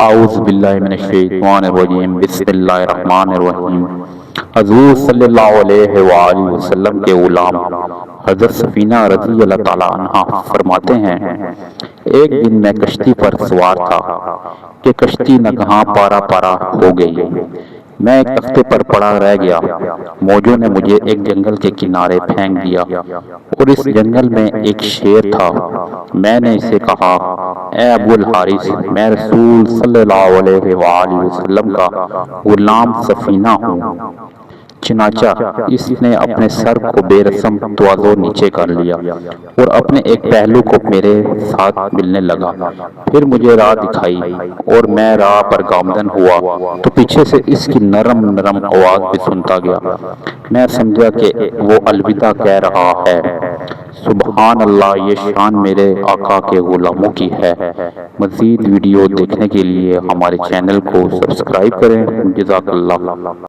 اعوذ باللہ من الشیطان الرجیم، بسم اللہ الرحمن الرحیم۔ حضور صلی اللہ علیہ وآلہ وسلم کے غلام حضرت سفینہ رضی اللہ تعالیٰ عنہ فرماتے ہیں، ایک دن میں کشتی پر سوار تھا کہ کشتی ناگہاں پارا پارا ہو گئی۔ میں ایک تختے پر پڑا رہ گیا۔ موجوں نے مجھے ایک جنگل کے کنارے پھینک دیا اور اس جنگل میں ایک شیر تھا۔ میں نے اسے کہا، اے ابو الحارث، میں رسول صلی اللہ علیہ وآلہ وسلم کا غلام سفینہ ہوں۔ چنانچہ اس نے اپنے سر کو بے رسم تواضع نیچے کر لیا اور اپنے ایک پہلو کو میرے ساتھ ملنے لگا۔ پھر مجھے راہ دکھائی اور میں راہ پر گامزن ہوا تو پیچھے سے اس کی نرم نرم آواز بھی سنتا گیا۔ میں سمجھا کہ وہ الوداع کہہ رہا ہے۔ سبحان اللہ، یہ شان میرے آقا کے غلاموں کی ہے۔ مزید ویڈیو دیکھنے کے لیے ہمارے چینل کو سبسکرائب کریں۔ جزاک اللہ۔